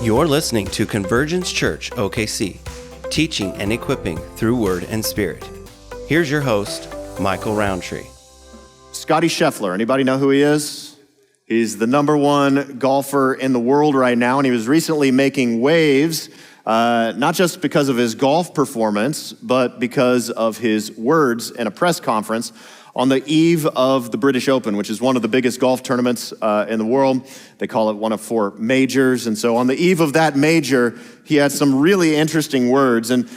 You're listening to Convergence Church OKC, teaching and equipping through Word and Spirit. Here's your host, Michael Rowntree. Scotty Scheffler, anybody know who he is? He's the number one golfer in the world right now, and he was recently making waves, not just because of his golf performance, but because of his words in a press conference on the eve of the British Open, which is one of the biggest golf tournaments in the world. They call it one of four majors. And so on the eve of that major, he had some really interesting words. And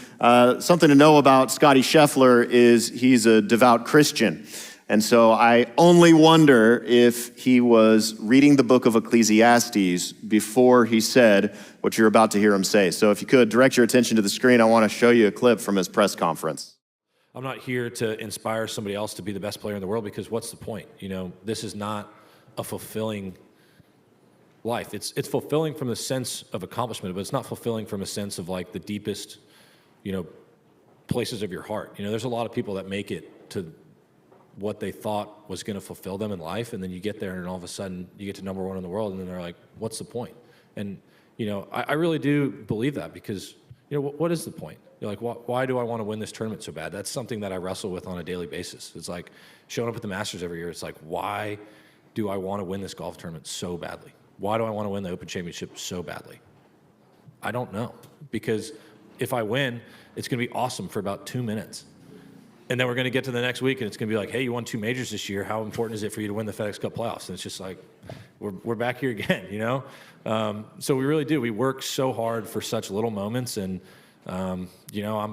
something to know about Scotty Scheffler is he's a devout Christian. And so I only wonder if he was reading the book of Ecclesiastes before he said what you're about to hear him say. So if you could direct your attention to the screen, I want to show you a clip from his press conference. I'm not here to inspire somebody else to be the best player in the world, because what's the point? You know, this is not a fulfilling life. It's fulfilling from the sense of accomplishment, but it's not fulfilling from a sense of like the deepest, places of your heart. There's a lot of people that make it to what they thought was going to fulfill them in life, and then you get there and all of a sudden you get to number one in the world, and then they're like, what's the point? And, I really do believe that, because, what is the point? You're like, why do I want to win this tournament so bad? That's something that I wrestle with on a daily basis. It's like showing up at the Masters every year. It's like, why do I want to win this golf tournament so badly? Why do I want to win the Open Championship so badly? I don't know. Because if I win, it's going to be awesome for about 2 minutes. And then we're going to get to the next week, and it's going to be like, hey, you won 2 majors this year. How important is it for you to win the FedEx Cup playoffs? And it's just like, we're back here again, So we really do. We work so hard for such little moments, and I'm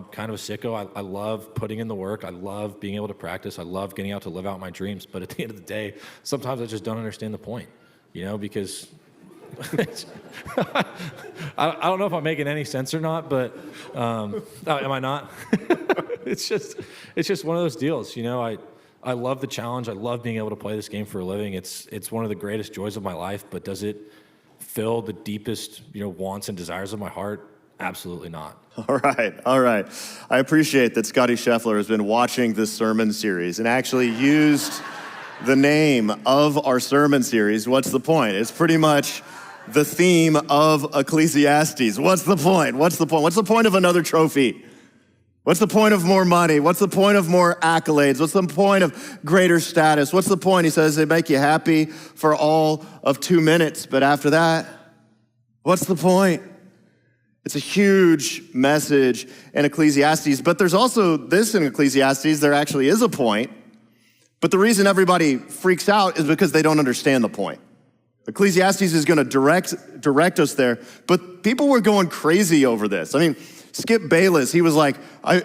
kind of a sicko. I love putting in the work. I love being able to practice. I love getting out to live out my dreams. But at the end of the day, sometimes I just don't understand the point, because I don't know if I'm making any sense or not, but am I not? It's just one of those deals. I love the challenge. I love being able to play this game for a living. It's one of the greatest joys of my life. But does it fill the deepest, wants and desires of my heart? Absolutely not. All right. I appreciate that Scotty Scheffler has been watching this sermon series and actually used the name of our sermon series, What's the Point? It's pretty much the theme of Ecclesiastes. What's the point? What's the point? What's the point of another trophy? What's the point of more money? What's the point of more accolades? What's the point of greater status? What's the point? He says they make you happy for all of 2 minutes, but after that, what's the point? It's a huge message in Ecclesiastes, but there's also this in Ecclesiastes, there actually is a point, but the reason everybody freaks out is because they don't understand the point. Ecclesiastes is going to direct us there, but people were going crazy over this. I mean, Skip Bayless, he was like,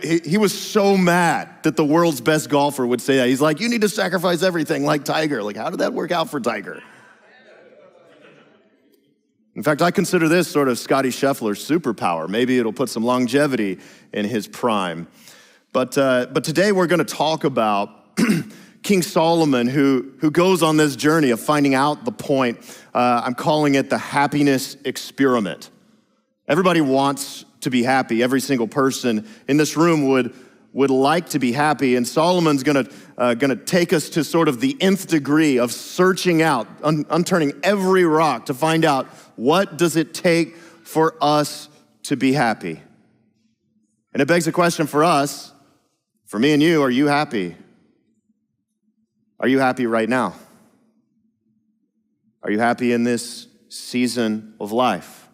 he was so mad that the world's best golfer would say that. He's like, you need to sacrifice everything like Tiger. Like, how did that work out for Tiger? In fact, I consider this sort of Scotty Scheffler's superpower. Maybe it'll put some longevity in his prime. But today we're going to talk about King Solomon, who goes on this journey of finding out the point. I'm calling it the happiness experiment. Everybody wants to be happy. Every single person in this room would like to be happy, and Solomon's gonna take us to sort of the nth degree of searching out, unturning every rock to find out what does it take for us to be happy. And it begs a question for us, for me and you, are you happy? Are you happy right now? Are you happy in this season of life?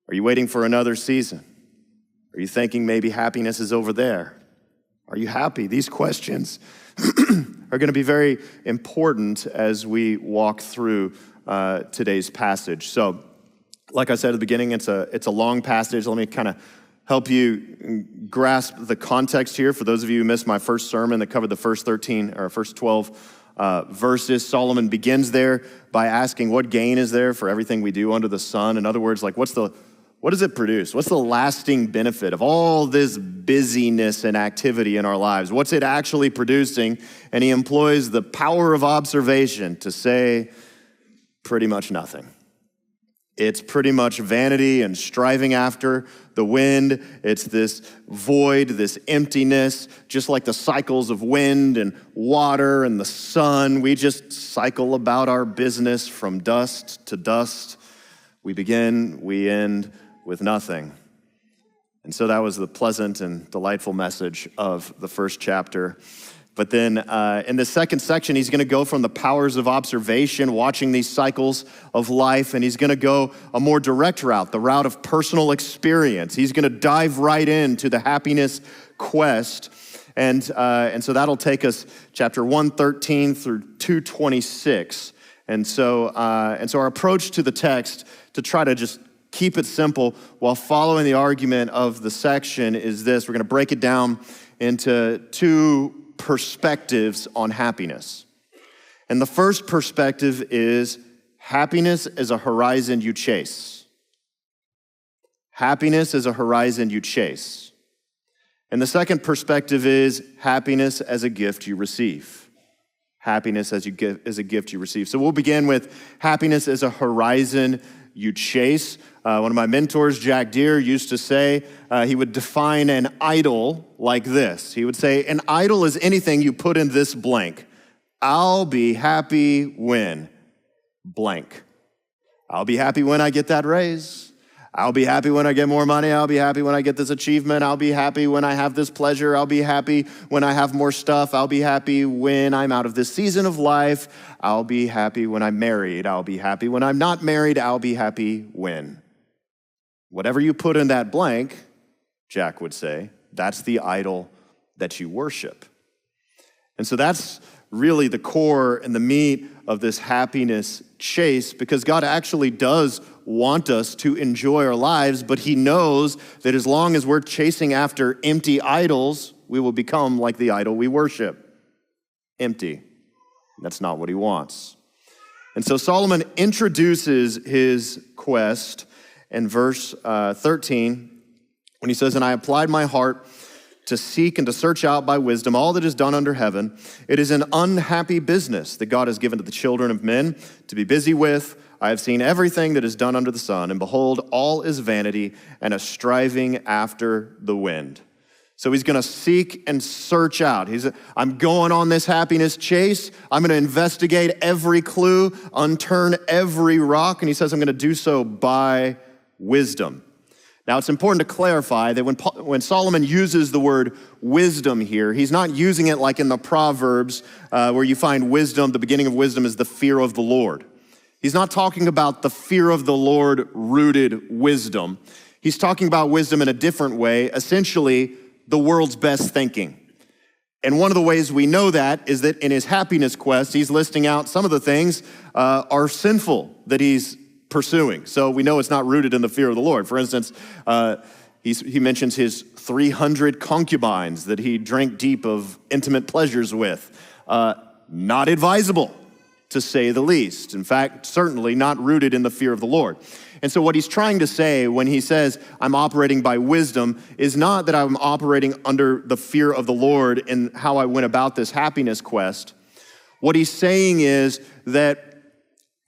Are you waiting for another season? Are you thinking maybe happiness is over there? Are you happy? These questions are going to be very important as we walk through today's passage. So, like I said at the beginning, it's a long passage. Let me kind of help you grasp the context here. For those of you who missed my first sermon that covered the first 12 verses, Solomon begins there by asking, what gain is there for everything we do under the sun? In other words, like, what does it produce? What's the lasting benefit of all this busyness and activity in our lives? What's it actually producing? And he employs the power of observation to say pretty much nothing. It's pretty much vanity and striving after the wind. It's this void, this emptiness, just like the cycles of wind and water and the sun. We just cycle about our business from dust to dust. We begin, we end with nothing. And so that was the pleasant and delightful message of the first chapter. But then in the second section, he's going to go from the powers of observation, watching these cycles of life, and he's going to go a more direct route, the route of personal experience. He's going to dive right into the happiness quest. And so that'll take us chapter 113 through 226. And so our approach to the text, to try to just keep it simple while following the argument of the section, is this. We're going to break it down into two perspectives on happiness. And the first perspective is happiness is a horizon you chase. Happiness is a horizon you chase. And the second perspective is happiness as a gift you receive. Happiness as a gift you receive. So we'll begin with happiness as a horizon you chase. One of my mentors, Jack Deere, used to say, he would define an idol like this. He would say, an idol is anything you put in this blank. I'll be happy when blank. I'll be happy when I get that raise. I'll be happy when I get more money. I'll be happy when I get this achievement. I'll be happy when I have this pleasure. I'll be happy when I have more stuff. I'll be happy when I'm out of this season of life. I'll be happy when I'm married. I'll be happy when I'm not married. I'll be happy when. Whatever you put in that blank, Jack would say, that's the idol that you worship. And so that's really the core and the meat of this happiness chase, because God actually does want us to enjoy our lives, but he knows that as long as we're chasing after empty idols, we will become like the idol we worship. Empty. That's not what he wants. And so Solomon introduces his quest in verse 13 when he says, "And I applied my heart to seek and to search out by wisdom all that is done under heaven. It is an unhappy business that God has given to the children of men to be busy with. I have seen everything that is done under the sun, and behold, all is vanity and a striving after the wind." So he's going to seek and search out. I'm going on this happiness chase. I'm going to investigate every clue, unturn every rock, and he says I'm going to do so by wisdom. Now, it's important to clarify that when Solomon uses the word wisdom here, he's not using it like in the Proverbs where you find wisdom. The beginning of wisdom is the fear of the Lord. He's not talking about the fear of the Lord rooted wisdom. He's talking about wisdom in a different way, essentially the world's best thinking. And one of the ways we know that is that in his happiness quest, he's listing out some of the things are sinful that he's pursuing. So we know it's not rooted in the fear of the Lord. For instance, he mentions his 300 concubines that he drank deep of intimate pleasures with. Not advisable, to say the least. In fact, certainly not rooted in the fear of the Lord. And so what he's trying to say when he says, I'm operating by wisdom, is not that I'm operating under the fear of the Lord in how I went about this happiness quest. What he's saying is that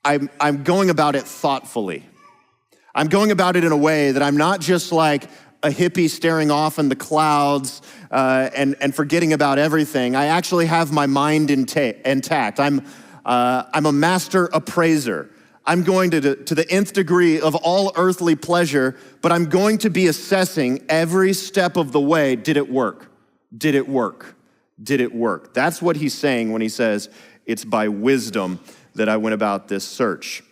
I'm going about it thoughtfully. I'm going about it in a way that I'm not just like a hippie staring off in the clouds and forgetting about everything. I actually have my mind intact. I'm a master appraiser. I'm going to the nth degree of all earthly pleasure, but I'm going to be assessing every step of the way. Did it work? Did it work? Did it work? That's what he's saying when he says it's by wisdom that I went about this search.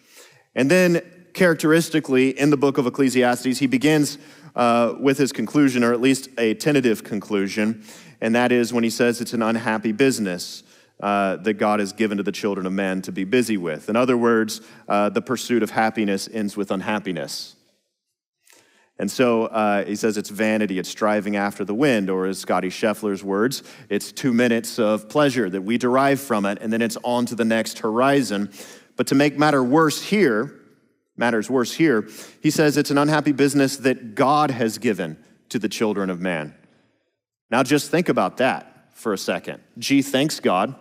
And then characteristically in the book of Ecclesiastes, he begins with his conclusion, or at least a tentative conclusion, and that is when he says it's an unhappy business that God has given to the children of men to be busy with. In other words, the pursuit of happiness ends with unhappiness. And so he says it's vanity, it's striving after the wind, or as Scotty Scheffler's words, it's 2 minutes of pleasure that we derive from it, and then it's on to the next horizon. But to make matters worse here, he says it's an unhappy business that God has given to the children of man. Now just think about that for a second. Gee, thanks God.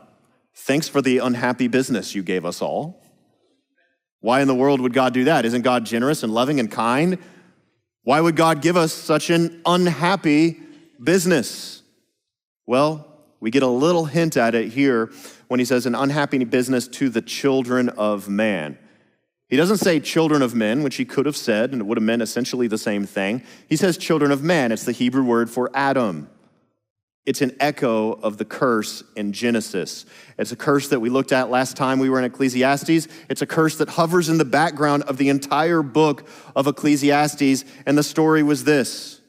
Thanks for the unhappy business you gave us all. Why in the world would God do that? Isn't God generous and loving and kind? Why would God give us such an unhappy business? Well, we get a little hint at it here when he says an unhappy business to the children of man. He doesn't say children of men, which he could have said, and it would have meant essentially the same thing. He says children of man. It's the Hebrew word for Adam. It's an echo of the curse in Genesis. It's a curse that we looked at last time we were in Ecclesiastes. It's a curse that hovers in the background of the entire book of Ecclesiastes, and the story was this: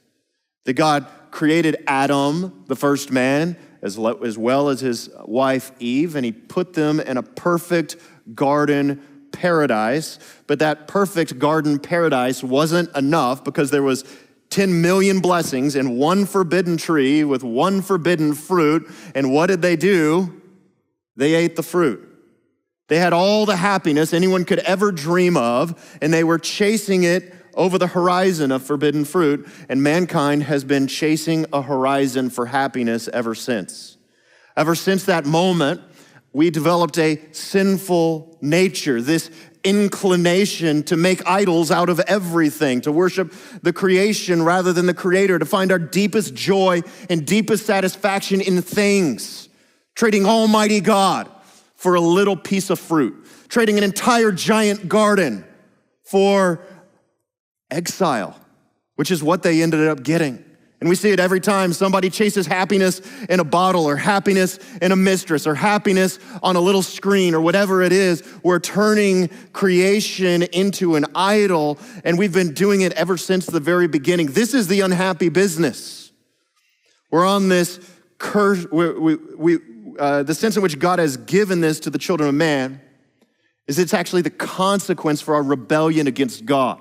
that God created Adam, the first man, as well as his wife Eve, and he put them in a perfect garden paradise. But that perfect garden paradise wasn't enough, because there was 10 million blessings in one forbidden tree with one forbidden fruit. And what did they do? They ate the fruit. They had all the happiness anyone could ever dream of, and they were chasing it over the horizon of forbidden fruit, and mankind has been chasing a horizon for happiness ever since. Ever since that moment, we developed a sinful nature, this inclination to make idols out of everything, to worship the creation rather than the Creator, to find our deepest joy and deepest satisfaction in things, trading Almighty God for a little piece of fruit, trading an entire giant garden for exile, which is what they ended up getting. And we see it every time somebody chases happiness in a bottle, or happiness in a mistress, or happiness on a little screen, or whatever it is. We're turning creation into an idol, and we've been doing it ever since the very beginning. This is the unhappy business. We're on this curse. The sense in which God has given this to the children of man is it's actually the consequence for our rebellion against God.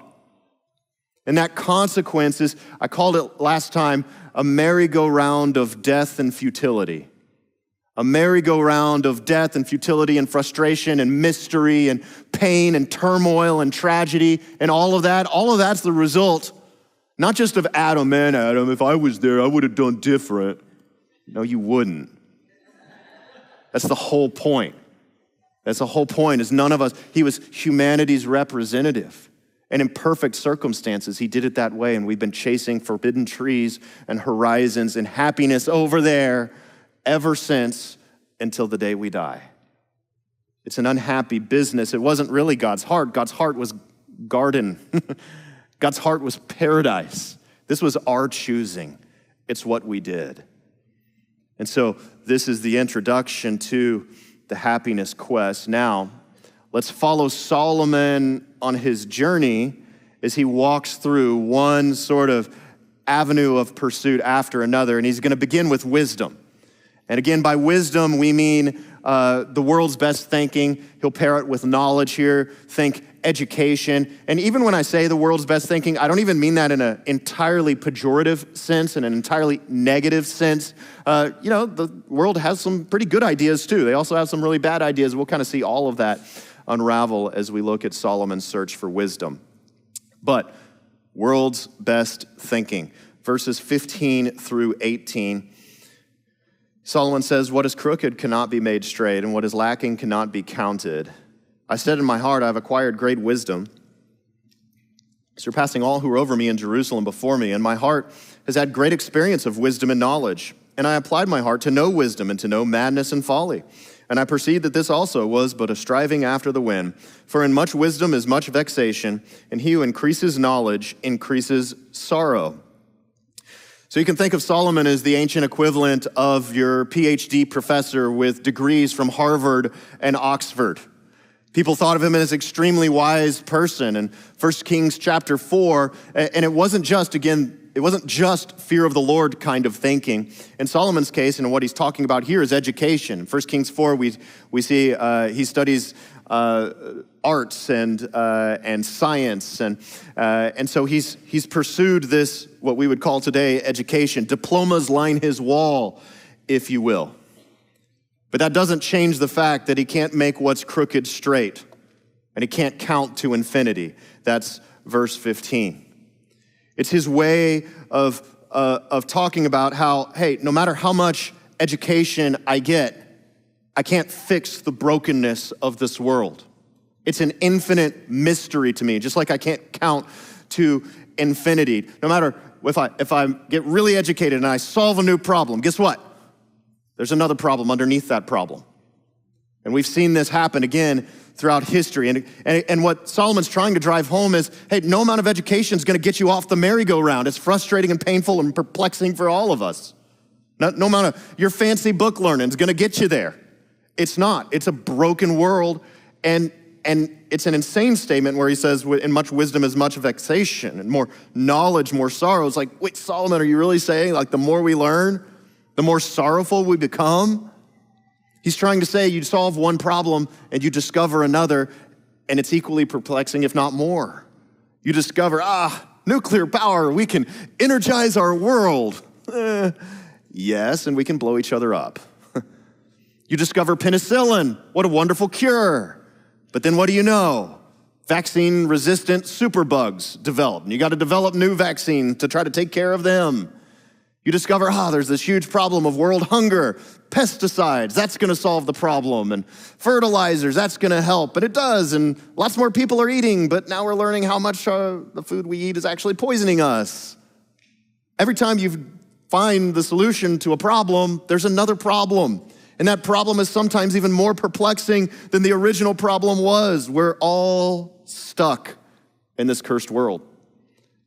And that consequence is, I called it last time, a merry-go-round of death and futility. A merry-go-round of death and futility and frustration and mystery and pain and turmoil and tragedy and all of that. All of that's the result, not just of Adam. Man, Adam, if I was there, I would have done different. No, you wouldn't. That's the whole point. That's the whole point, is none of us, he was humanity's representative. And in perfect circumstances, he did it that way, and we've been chasing forbidden trees and horizons and happiness over there ever since, until the day we die. It's an unhappy business. It wasn't really God's heart. God's heart was garden. God's heart was paradise. This was our choosing. It's what we did. And so this is the introduction to the happiness quest. Now, let's follow Solomon on his journey as he walks through one sort of avenue of pursuit after another. And he's going to begin with wisdom. And again, by wisdom, we mean the world's best thinking. He'll pair it with knowledge here. Think education. And even when I say the world's best thinking, I don't even mean that in an entirely pejorative sense, in an entirely negative sense. The world has some pretty good ideas too. They also have some really bad ideas. We'll kind of see all of that unravel as we look at Solomon's search for wisdom. But world's best thinking. Verses 15 through 18. Solomon says, "What is crooked cannot be made straight, and what is lacking cannot be counted. I said in my heart, I have acquired great wisdom, surpassing all who were over me in Jerusalem before me. And my heart has had great experience of wisdom and knowledge. And I applied my heart to know wisdom and to know madness and folly. And I perceived that this also was but a striving after the wind. For in much wisdom is much vexation, and he who increases knowledge increases sorrow." So you can think of Solomon as the ancient equivalent of your PhD professor with degrees from Harvard and Oxford. People thought of him as an extremely wise person. In 1 Kings chapter 4, and it wasn't just fear of the Lord kind of thinking. In Solomon's case, and what he's talking about here is education. In 1 Kings 4, we see he studies arts and science, and so he's pursued this, what we would call today education. Diplomas line his wall, if you will. But that doesn't change the fact that he can't make what's crooked straight, and he can't count to infinity. That's verse 15. It's his way of talking about how, hey, no matter how much education I get, I can't fix the brokenness of this world. It's an infinite mystery to me, just like I can't count to infinity. No matter if I get really educated and I solve a new problem, guess what? There's another problem underneath that problem. And we've seen this happen again throughout history. And what Solomon's trying to drive home is, hey, no amount of education is going to get you off the merry-go-round. It's frustrating and painful and perplexing for all of us. No amount of your fancy book learning is going to get you there. It's not. It's a broken world, and it's an insane statement where he says, in much wisdom is much vexation, and more knowledge, more sorrow. It's like, wait, Solomon, are you really saying like the more we learn, the more sorrowful we become? He's trying to say you solve one problem and you discover another, and it's equally perplexing, if not more. You discover, nuclear power, we can energize our world. Yes, and we can blow each other up. You discover penicillin, what a wonderful cure. But then what do you know? Vaccine-resistant superbugs develop, and you got to develop new vaccines to try to take care of them. You discover, there's this huge problem of world hunger. Pesticides, that's going to solve the problem. And fertilizers, that's going to help. But it does, and lots more people are eating, but now we're learning how much the food we eat is actually poisoning us. Every time you find the solution to a problem, there's another problem. And that problem is sometimes even more perplexing than the original problem was. We're all stuck in this cursed world.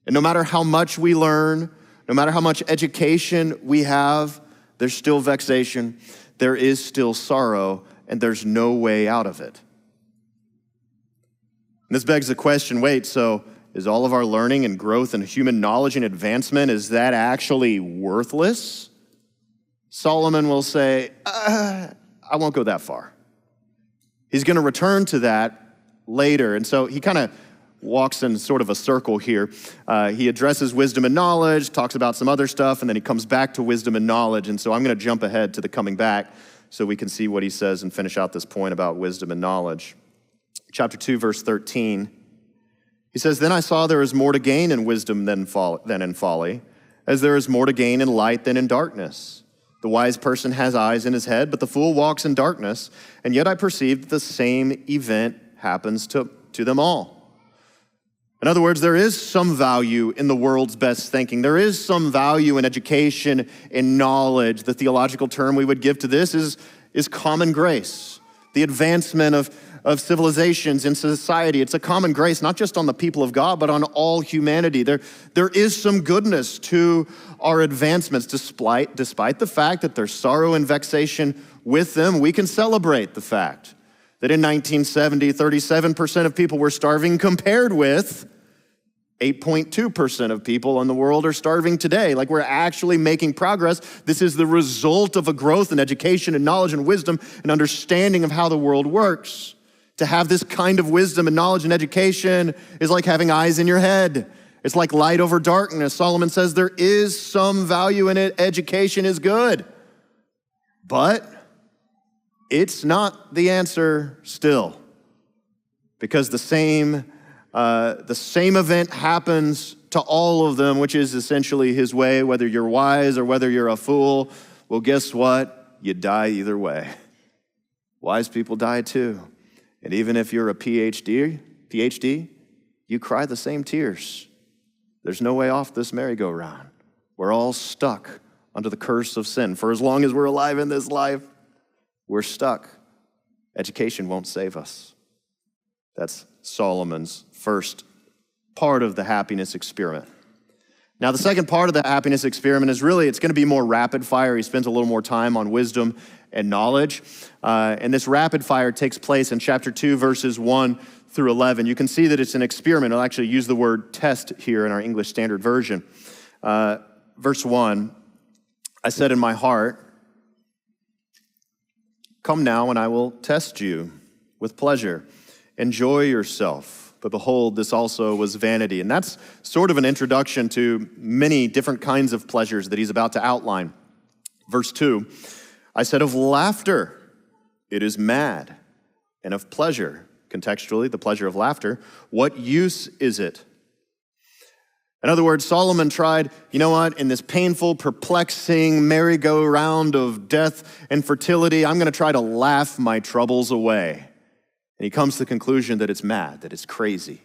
And no matter how much we learn, no matter how much education we have, there's still vexation, there is still sorrow, and there's no way out of it. And this begs the question, wait, so is all of our learning and growth and human knowledge and advancement, is that actually worthless? Solomon will say, I won't go that far. He's going to return to that later. And so he kind of walks in sort of a circle here. He addresses wisdom and knowledge, talks about some other stuff, and then he comes back to wisdom and knowledge. And so I'm going to jump ahead to the coming back so we can see what he says and finish out this point about wisdom and knowledge. Chapter 2, verse 13. He says, "Then I saw there is more to gain in wisdom than in folly, as there is more to gain in light than in darkness. The wise person has eyes in his head, but the fool walks in darkness. And yet I perceived that the same event happens to them all." In other words, there is some value in the world's best thinking. There is some value in education and knowledge. The theological term we would give to this is common grace, the advancement of civilizations in society. It's a common grace, not just on the people of God, but on all humanity. There is some goodness to our advancements, despite the fact that there's sorrow and vexation with them. We can celebrate the fact that in 1970, 37% of people were starving compared with 8.2% of people in the world are starving today. Like, we're actually making progress. This is the result of a growth in education and knowledge and wisdom and understanding of how the world works. To have this kind of wisdom and knowledge and education is like having eyes in your head. It's like light over darkness. Solomon says there is some value in it. Education is good. But it's not the answer still. Because the same event happens to all of them, which is essentially his way, whether you're wise or whether you're a fool. Well, guess what? You die either way. Wise people die too. And even if you're a PhD, you cry the same tears. There's no way off this merry-go-round. We're all stuck under the curse of sin. For as long as we're alive in this life, we're stuck. Education won't save us. That's Solomon's first part of the happiness experiment. Now, the second part of the happiness experiment is it's going to be more rapid fire. He spends a little more time on wisdom and knowledge. And this rapid fire takes place in chapter 2, verses 1 through 11. You can see that it's an experiment. I'll actually use the word test here in our English Standard Version. Verse 1, "I said in my heart, 'Come now, and I will test you with pleasure. Enjoy yourself. But behold, this also was vanity.'" And that's sort of an introduction to many different kinds of pleasures that he's about to outline. Verse 2, "I said of laughter, it is mad, and of pleasure," contextually, the pleasure of laughter, "what use is it?" In other words, Solomon tried, in this painful, perplexing merry-go-round of death and fertility, I'm going to try to laugh my troubles away. And he comes to the conclusion that it's mad, that it's crazy.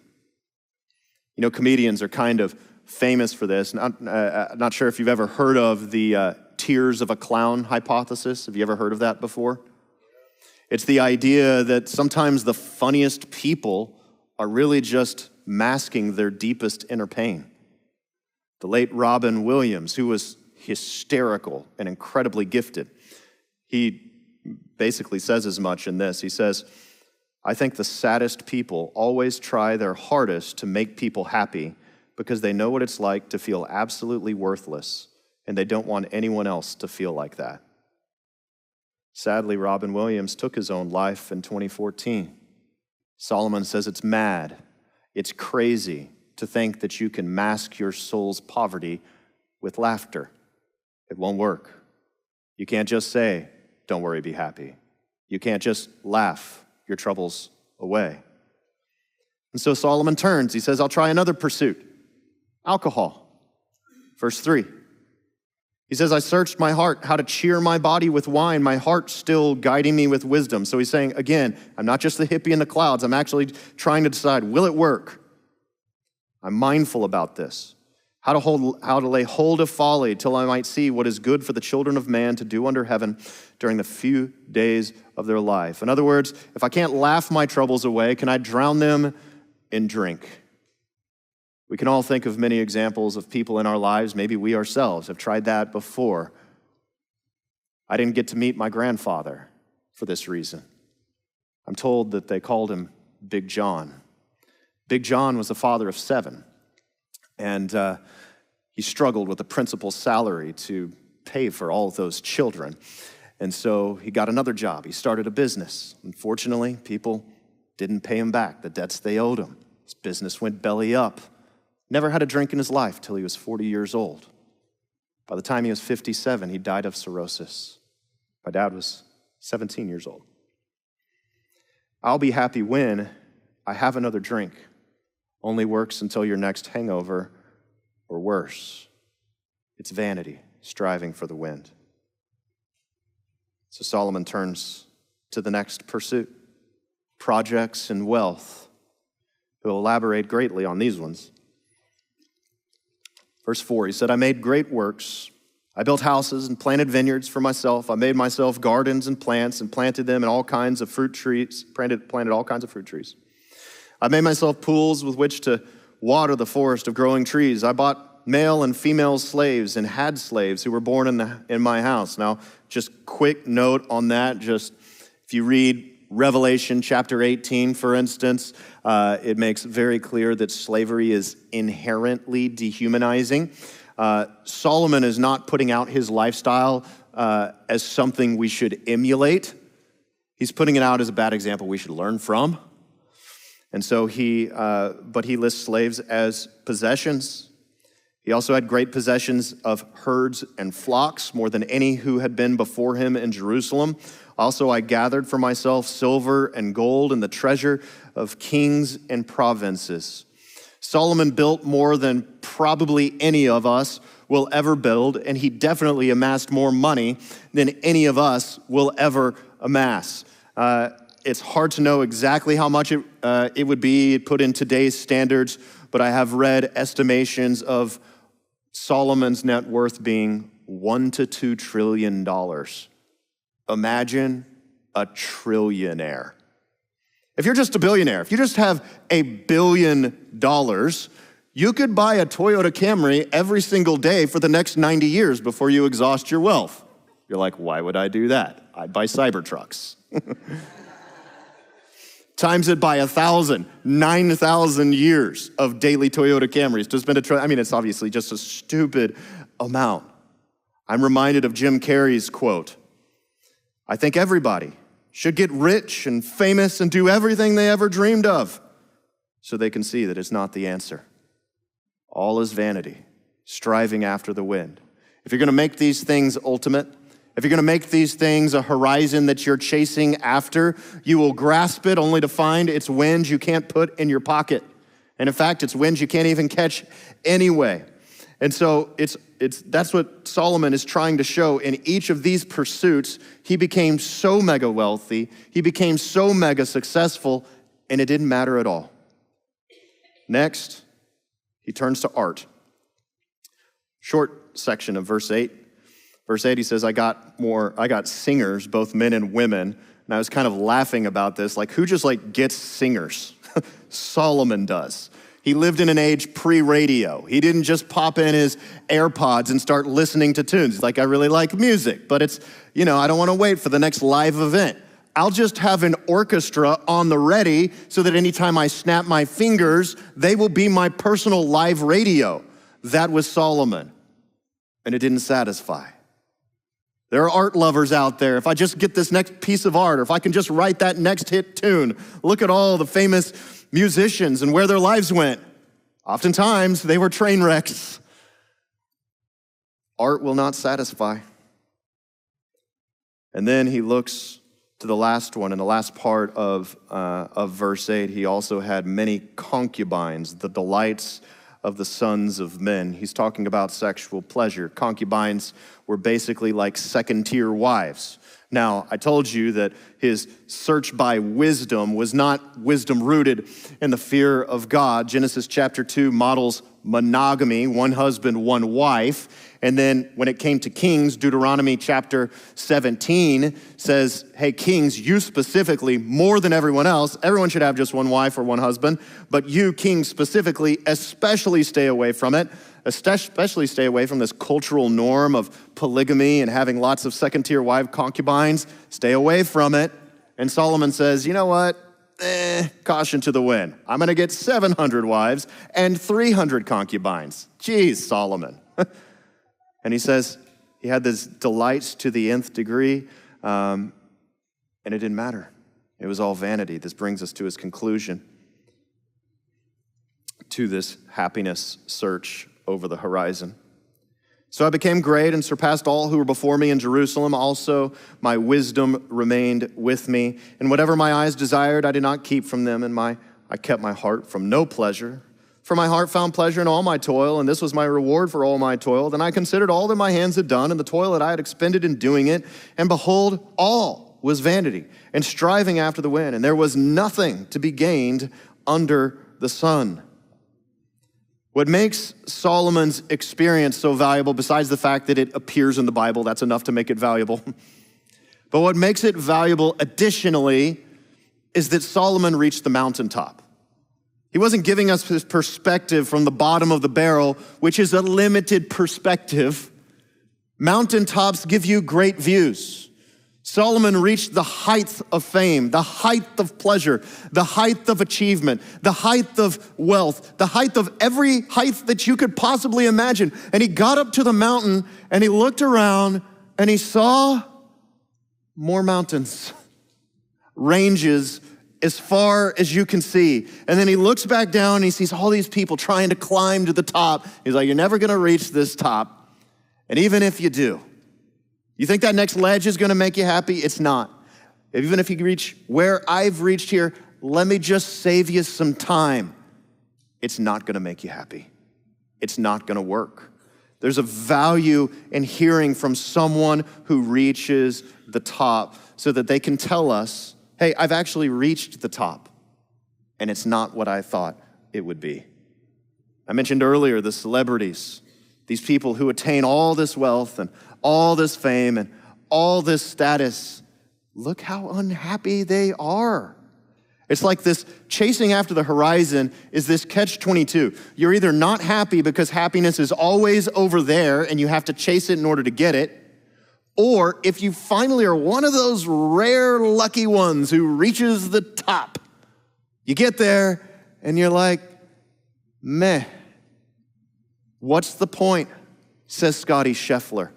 Comedians are kind of famous for this. Not sure if you've ever heard of the tears of a clown hypothesis. Have you ever heard of that before? It's the idea that sometimes the funniest people are really just masking their deepest inner pain. The late Robin Williams, who was hysterical and incredibly gifted, he basically says as much in this. He says, I think the saddest people always try their hardest to make people happy because they know what it's like to feel absolutely worthless, and they don't want anyone else to feel like that. Sadly, Robin Williams took his own life in 2014. Solomon says it's mad, it's crazy to think that you can mask your soul's poverty with laughter. It won't work. You can't just say, don't worry, be happy. You can't just laugh your troubles away. And so Solomon turns. He says, I'll try another pursuit, alcohol. Verse 3. He says, I searched my heart, how to cheer my body with wine, my heart still guiding me with wisdom. So he's saying, again, I'm not just the hippie in the clouds. I'm actually trying to decide, will it work? I'm mindful about this. How to lay hold of folly till I might see what is good for the children of man to do under heaven during the few days of their life. In other words, if I can't laugh my troubles away, can I drown them in drink? We can all think of many examples of people in our lives. Maybe we ourselves have tried that before. I didn't get to meet my grandfather for this reason. I'm told that they called him Big John. Big John was the father of 7, and he struggled with the principal's salary to pay for all of those children. And so he got another job. He started a business. Unfortunately, people didn't pay him back the debts they owed him. His business went belly up. Never had a drink in his life till he was 40 years old. By the time he was 57, he died of cirrhosis. My dad was 17 years old. I'll be happy when I have another drink. Only works until your next hangover or worse. It's vanity, striving for the wind. So Solomon turns to the next pursuit, projects and wealth. He'll elaborate greatly on these ones. Verse 4, he said, I made great works. I built houses and planted vineyards for myself. I made myself gardens and plants and planted them in all kinds of fruit trees, planted all kinds of fruit trees. I made myself pools with which to water the forest of growing trees. I bought male and female slaves and had slaves who were born in my house. Now, just quick note on that. Just if you read Revelation chapter 18, for instance, it makes very clear that slavery is inherently dehumanizing. Solomon is not putting out his lifestyle as something we should emulate. He's putting it out as a bad example we should learn from. And so but he lists slaves as possessions. He also had great possessions of herds and flocks, more than any who had been before him in Jerusalem. Also, I gathered for myself silver and gold and the treasure of kings and provinces. Solomon built more than probably any of us will ever build, and he definitely amassed more money than any of us will ever amass. It's hard to know exactly how much it would be put in today's standards, but I have read estimations of Solomon's net worth being $1 to $2 trillion. Imagine a trillionaire. If you're just a billionaire, if you just have $1 billion, you could buy a Toyota Camry every single day for the next 90 years before you exhaust your wealth. You're like, why would I do that? I'd buy Cybertrucks. Times it by 1,000, 9,000 years of daily Toyota Camrys to spend it's obviously just a stupid amount. I'm reminded of Jim Carrey's quote, I think everybody should get rich and famous and do everything they ever dreamed of so they can see that it's not the answer. All is vanity, striving after the wind. If you're going to make these things ultimate, if you're going to make these things a horizon that you're chasing after, you will grasp it only to find it's wind you can't put in your pocket. And in fact, it's wind you can't even catch anyway. And so that's what Solomon is trying to show. In each of these pursuits, he became so mega wealthy, he became so mega successful, and it didn't matter at all. Next, he turns to art. Short section of verse 8. Verse 8, he says, I got singers, both men and women, and I was kind of laughing about this, like who just like gets singers? Solomon does. He lived in an age pre-radio. He didn't just pop in his AirPods and start listening to tunes. He's like, I really like music, but it's, I don't want to wait for the next live event. I'll just have an orchestra on the ready so that anytime I snap my fingers, they will be my personal live radio. That was Solomon, and it didn't satisfy. There are art lovers out there. If I just get this next piece of art, or if I can just write that next hit tune, look at all the famous musicians and where their lives went. Oftentimes, they were train wrecks. Art will not satisfy. And then he looks to the last one, in the last part of verse 8, he also had many concubines, the delights of the sons of men. He's talking about sexual pleasure. Concubines were basically like second-tier wives. Now, I told you that his search by wisdom was not wisdom rooted in the fear of God. Genesis chapter 2 models monogamy, one husband, one wife. And then when it came to kings, Deuteronomy chapter 17 says, hey, kings, you specifically, more than everyone else, everyone should have just one wife or one husband, but you, kings specifically, especially stay away from it. Especially stay away from this cultural norm of polygamy and having lots of second-tier wife concubines. Stay away from it. And Solomon says, you know what? Caution to the wind. I'm going to get 700 wives and 300 concubines. Geez, Solomon. And he says he had this delights to the nth degree, and it didn't matter. It was all vanity. This brings us to his conclusion, to this happiness search over the horizon. So I became great and surpassed all who were before me in Jerusalem. Also, my wisdom remained with me. And whatever my eyes desired, I did not keep from them, and I kept my heart from no pleasure. For my heart found pleasure in all my toil, and this was my reward for all my toil. Then I considered all that my hands had done, and the toil that I had expended in doing it, and behold, all was vanity, and striving after the wind, and there was nothing to be gained under the sun. What makes Solomon's experience so valuable, besides the fact that it appears in the Bible, that's enough to make it valuable, but what makes it valuable additionally is that Solomon reached the mountaintop. He wasn't giving us his perspective from the bottom of the barrel, which is a limited perspective. Mountaintops give you great views. Solomon reached the height of fame, the height of pleasure, the height of achievement, the height of wealth, the height of every height that you could possibly imagine. And he got up to the mountain and he looked around and he saw more mountains, ranges as far as you can see. And then he looks back down and he sees all these people trying to climb to the top. He's like, you're never gonna reach this top. And even if you do, you think that next ledge is gonna make you happy? It's not. Even if you reach where I've reached here, let me just save you some time. It's not gonna make you happy. It's not gonna work. There's a value in hearing from someone who reaches the top so that they can tell us, hey, I've actually reached the top, and it's not what I thought it would be. I mentioned earlier the celebrities, these people who attain all this wealth and all this fame and all this status. Look how unhappy they are. It's like this chasing after the horizon is this catch-22. You're either not happy because happiness is always over there and you have to chase it in order to get it, or if you finally are one of those rare lucky ones who reaches the top, you get there and you're like, meh, what's the point, says Scotty Scheffler.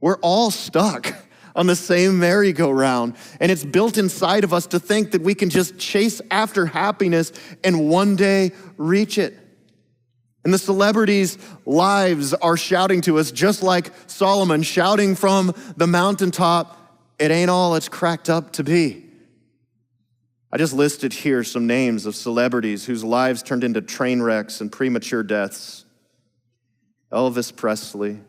We're all stuck on the same merry-go-round, and it's built inside of us to think that we can just chase after happiness and one day reach it. And the celebrities' lives are shouting to us, just like Solomon shouting from the mountaintop, it ain't all it's cracked up to be. I just listed here some names of celebrities whose lives turned into train wrecks and premature deaths. Elvis Presley,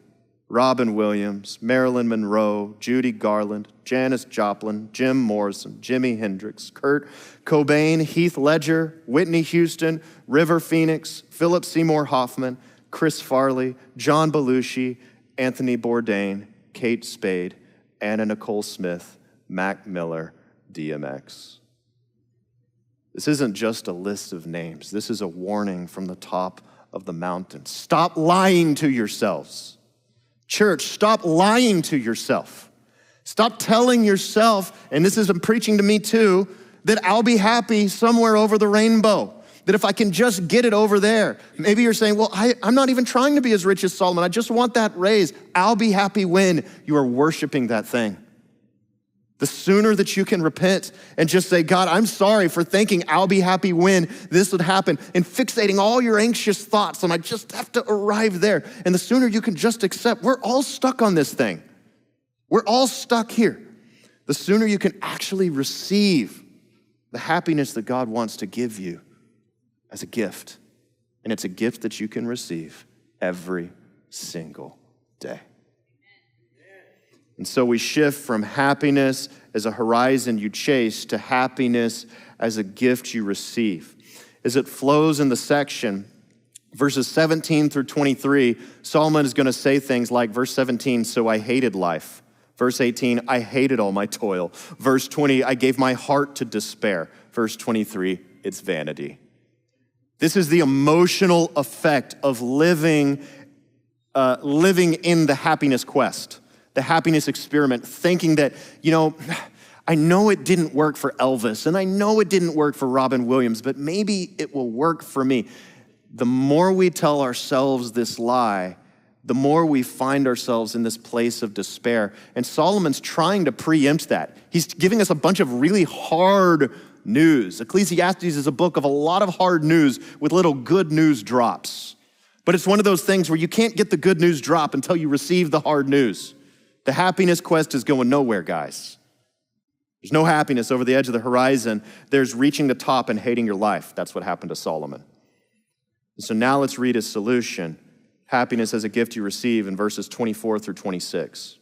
Robin Williams, Marilyn Monroe, Judy Garland, Janis Joplin, Jim Morrison, Jimi Hendrix, Kurt Cobain, Heath Ledger, Whitney Houston, River Phoenix, Philip Seymour Hoffman, Chris Farley, John Belushi, Anthony Bourdain, Kate Spade, Anna Nicole Smith, Mac Miller, DMX. This isn't just a list of names. This is a warning from the top of the mountain. Stop lying to yourselves. Church, stop lying to yourself. Stop telling yourself, and this is preaching to me too, that I'll be happy somewhere over the rainbow. That if I can just get it over there. Maybe you're saying, well, I'm not even trying to be as rich as Solomon. I just want that raise. I'll be happy when you are worshiping that thing. The sooner that you can repent and just say, God, I'm sorry for thinking I'll be happy when this would happen, and fixating all your anxious thoughts, and I just have to arrive there. And the sooner you can just accept, we're all stuck on this thing. We're all stuck here. The sooner you can actually receive the happiness that God wants to give you as a gift. And it's a gift that you can receive every single day. And so we shift from happiness as a horizon you chase to happiness as a gift you receive. As it flows in the section, verses 17 through 23, Solomon is going to say things like, verse 17, so I hated life. Verse 18, I hated all my toil. Verse 20, I gave my heart to despair. Verse 23, it's vanity. This is the emotional effect of living in the happiness quest, the happiness experiment, thinking that, I know it didn't work for Elvis, and I know it didn't work for Robin Williams, but maybe it will work for me. The more we tell ourselves this lie, the more we find ourselves in this place of despair. And Solomon's trying to preempt that. He's giving us a bunch of really hard news. Ecclesiastes is a book of a lot of hard news with little good news drops. But it's one of those things where you can't get the good news drop until you receive the hard news. The happiness quest is going nowhere, guys. There's no happiness over the edge of the horizon. There's reaching the top and hating your life. That's what happened to Solomon. And so now let's read his solution. Happiness as a gift you receive in verses 24 through 26.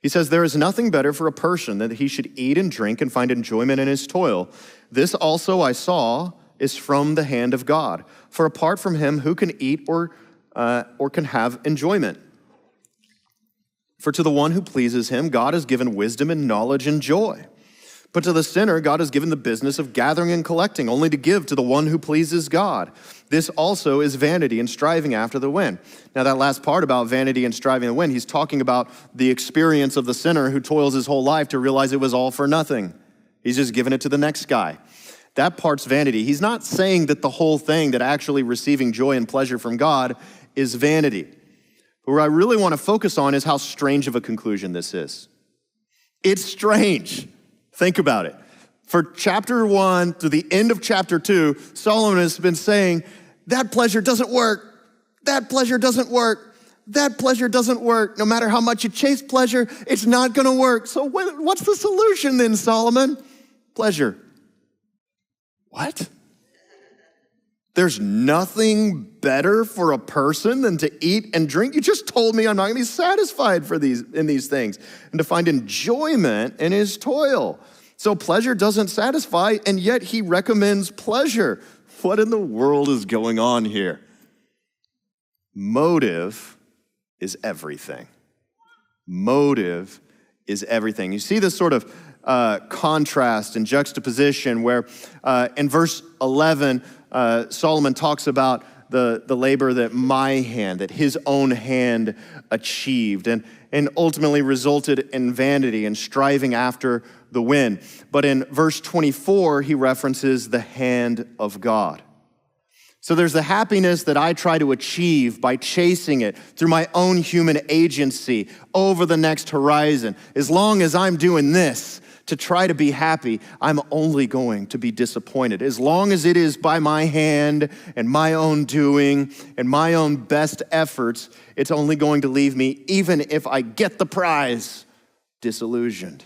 He says, there is nothing better for a person than that he should eat and drink and find enjoyment in his toil. This also I saw is from the hand of God. For apart from him, who can eat or can have enjoyment? For to the one who pleases him, God has given wisdom and knowledge and joy. But to the sinner, God has given the business of gathering and collecting, only to give to the one who pleases God. This also is vanity and striving after the wind. Now that last part about vanity and striving the wind, he's talking about the experience of the sinner who toils his whole life to realize it was all for nothing. He's just giving it to the next guy. That part's vanity. He's not saying that the whole thing, that actually receiving joy and pleasure from God, is vanity. But what I really want to focus on is how strange of a conclusion this is. It's strange. Think about it. For chapter 1 to the end of chapter 2, Solomon has been saying, that pleasure doesn't work. That pleasure doesn't work. That pleasure doesn't work. No matter how much you chase pleasure, it's not going to work. So what's the solution then, Solomon? Pleasure. What? There's nothing better for a person than to eat and drink? You just told me I'm not going to be satisfied in these things and to find enjoyment in his toil. So pleasure doesn't satisfy, and yet he recommends pleasure. What in the world is going on here? Motive is everything. Motive is everything. You see this sort of contrast and juxtaposition where in verse 11, Solomon talks about the labor that that his own hand achieved and ultimately resulted in vanity and striving after the wind. But in verse 24, he references the hand of God. So there's the happiness that I try to achieve by chasing it through my own human agency over the next horizon. As long as I'm doing this to try to be happy, I'm only going to be disappointed. As long as it is by my hand and my own doing and my own best efforts, it's only going to leave me, even if I get the prize, disillusioned.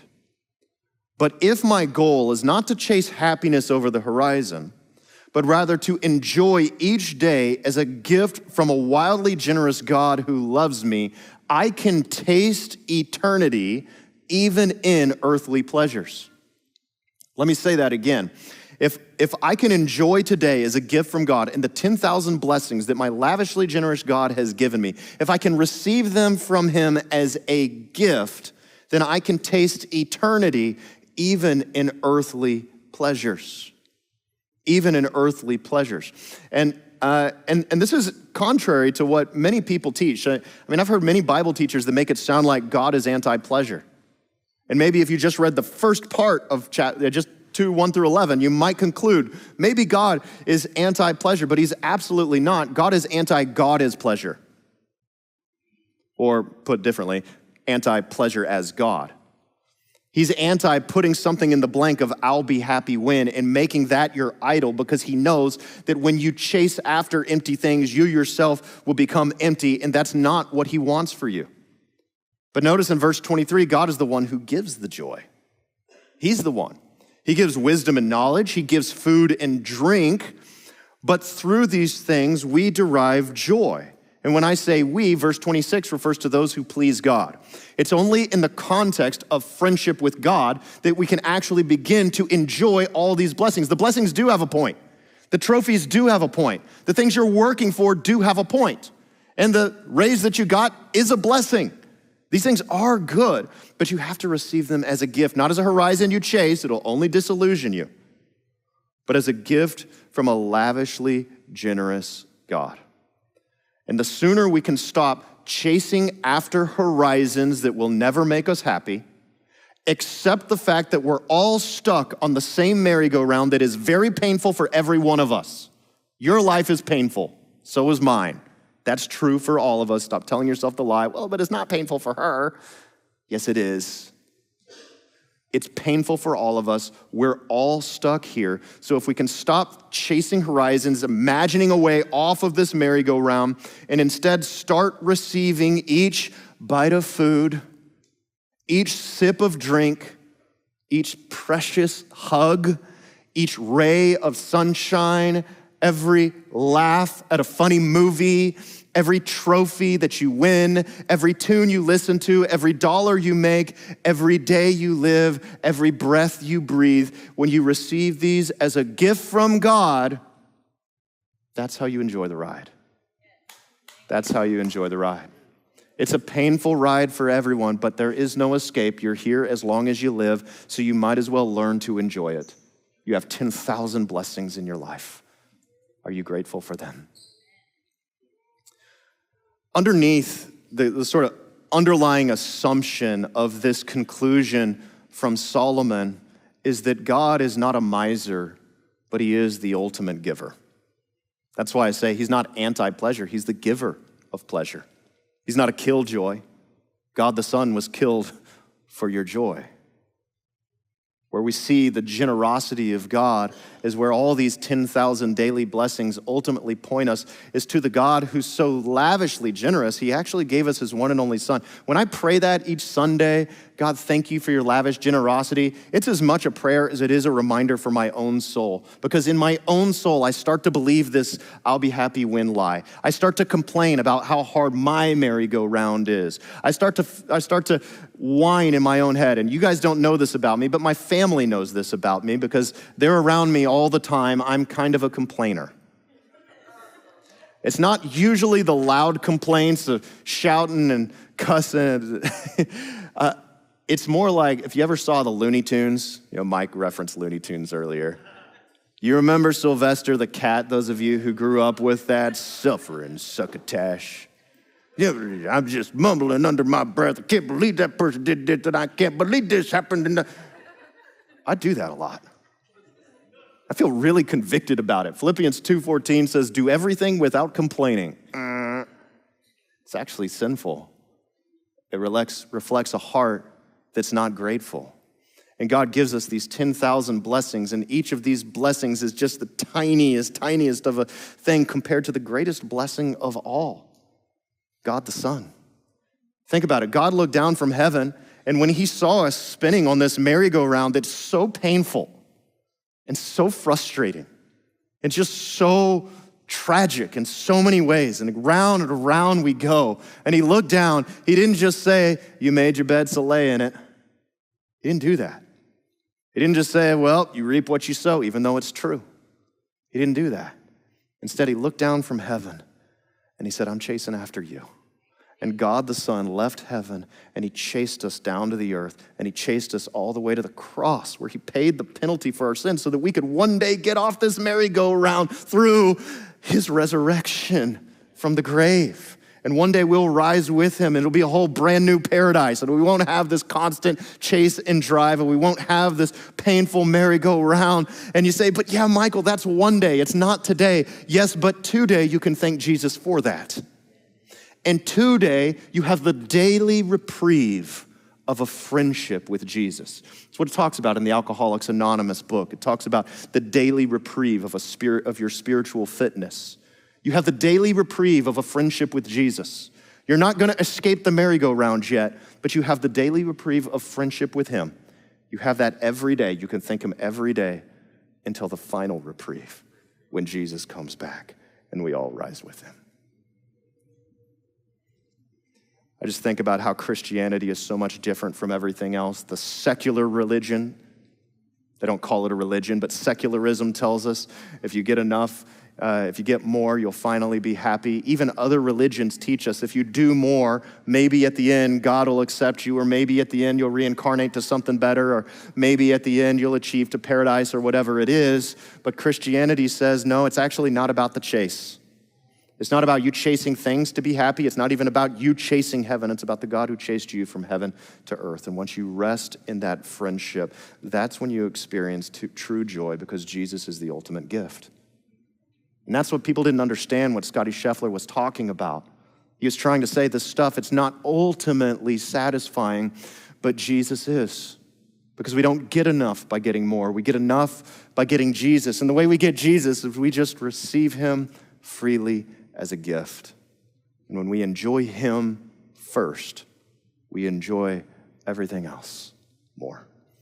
But if my goal is not to chase happiness over the horizon, but rather to enjoy each day as a gift from a wildly generous God who loves me, I can taste eternity even in earthly pleasures. Let me say that again. If I can enjoy today as a gift from God and the 10,000 blessings that my lavishly generous God has given me, if I can receive them from him as a gift, then I can taste eternity even in earthly pleasures. Even in earthly pleasures. And this is contrary to what many people teach. I mean, I've heard many Bible teachers that make it sound like God is anti-pleasure. And maybe if you just read the first part of just 2:1 through 11, you might conclude maybe God is anti-pleasure, but he's absolutely not. God is anti-God is pleasure. Or put differently, anti-pleasure as God. He's anti-putting something in the blank of I'll be happy when and making that your idol, because he knows that when you chase after empty things, you yourself will become empty, and that's not what he wants for you. But notice in verse 23, God is the one who gives the joy. He's the one. He gives wisdom and knowledge. He gives food and drink. But through these things, we derive joy. And when I say we, verse 26 refers to those who please God. It's only in the context of friendship with God that we can actually begin to enjoy all these blessings. The blessings do have a point. The trophies do have a point. The things you're working for do have a point. And the raise that you got is a blessing. These things are good, but you have to receive them as a gift, not as a horizon you chase. It'll only disillusion you, but as a gift from a lavishly generous God. And the sooner we can stop chasing after horizons that will never make us happy, accept the fact that we're all stuck on the same merry-go-round that is very painful for every one of us. Your life is painful, so is mine. That's true for all of us. Stop telling yourself the lie. Well, but it's not painful for her. Yes, it is. It's painful for all of us. We're all stuck here. So if we can stop chasing horizons, imagining a way off of this merry-go-round, and instead start receiving each bite of food, each sip of drink, each precious hug, each ray of sunshine, every laugh at a funny movie, every trophy that you win, every tune you listen to, every dollar you make, every day you live, every breath you breathe, when you receive these as a gift from God, that's how you enjoy the ride. That's how you enjoy the ride. It's a painful ride for everyone, but there is no escape. You're here as long as you live, so you might as well learn to enjoy it. You have 10,000 blessings in your life. Are you grateful for them? Underneath the sort of underlying assumption of this conclusion from Solomon is that God is not a miser, but he is the ultimate giver. That's why I say he's not anti-pleasure, he's the giver of pleasure. He's not a killjoy. God the Son was killed for your joy. Where we see the generosity of God is where all these 10,000 daily blessings ultimately point us, is to the God who's so lavishly generous, he actually gave us his one and only Son. When I pray that each Sunday, God, thank you for your lavish generosity, it's as much a prayer as it is a reminder for my own soul. Because in my own soul, I start to believe this I'll be happy when lie. I start to complain about how hard my merry-go-round is. I start to whine in my own head. And you guys don't know this about me, but my family knows this about me because they're around me all the time. I'm kind of a complainer. It's not usually the loud complaints of shouting and cussing. It's more like, if you ever saw the Looney Tunes, Mike referenced Looney Tunes earlier. You remember Sylvester the cat, those of you who grew up with that? Suffering succotash. I'm just mumbling under my breath. I can't believe that person did this, and I can't believe this happened. I do that a lot. I feel really convicted about it. Philippians 2:14 says, do everything without complaining. It's actually sinful. It reflects a heart that's not grateful. And God gives us these 10,000 blessings, and each of these blessings is just the tiniest of a thing compared to the greatest blessing of all. God the Son. Think about it. God looked down from heaven, and when he saw us spinning on this merry-go-round that's so painful and so frustrating and just so tragic in so many ways, and around we go, and he looked down, he didn't just say, you made your bed, so lay in it. He didn't do that. He didn't just say, well, you reap what you sow, even though it's true. He didn't do that. Instead, he looked down from heaven, and he said, I'm chasing after you. And God the Son left heaven, and he chased us down to the earth, and he chased us all the way to the cross, where he paid the penalty for our sins so that we could one day get off this merry-go-round through his resurrection from the grave. And one day we'll rise with him, and it'll be a whole brand new paradise, and we won't have this constant chase and drive, and we won't have this painful merry-go-round. And you say, but yeah, Michael, that's one day. It's not today. Yes, but today you can thank Jesus for that. And today, you have the daily reprieve of a friendship with Jesus. That's what it talks about in the Alcoholics Anonymous book. It talks about the daily reprieve of your spiritual fitness. You have the daily reprieve of a friendship with Jesus. You're not going to escape the merry-go-round yet, but you have the daily reprieve of friendship with him. You have that every day. You can thank him every day until the final reprieve when Jesus comes back and we all rise with him. I just think about how Christianity is so much different from everything else. The secular religion, they don't call it a religion, but secularism tells us if you get enough, if you get more, you'll finally be happy. Even other religions teach us if you do more, maybe at the end God will accept you, or maybe at the end you'll reincarnate to something better, or maybe at the end you'll achieve to paradise or whatever it is. But Christianity says, no, it's actually not about the chase. It's not about you chasing things to be happy. It's not even about you chasing heaven. It's about the God who chased you from heaven to earth. And once you rest in that friendship, that's when you experience true joy, because Jesus is the ultimate gift. And that's what people didn't understand what Scotty Scheffler was talking about. He was trying to say this stuff, it's not ultimately satisfying, but Jesus is. Because we don't get enough by getting more. We get enough by getting Jesus. And the way we get Jesus is we just receive him freely as a gift. And when we enjoy him first, we enjoy everything else more.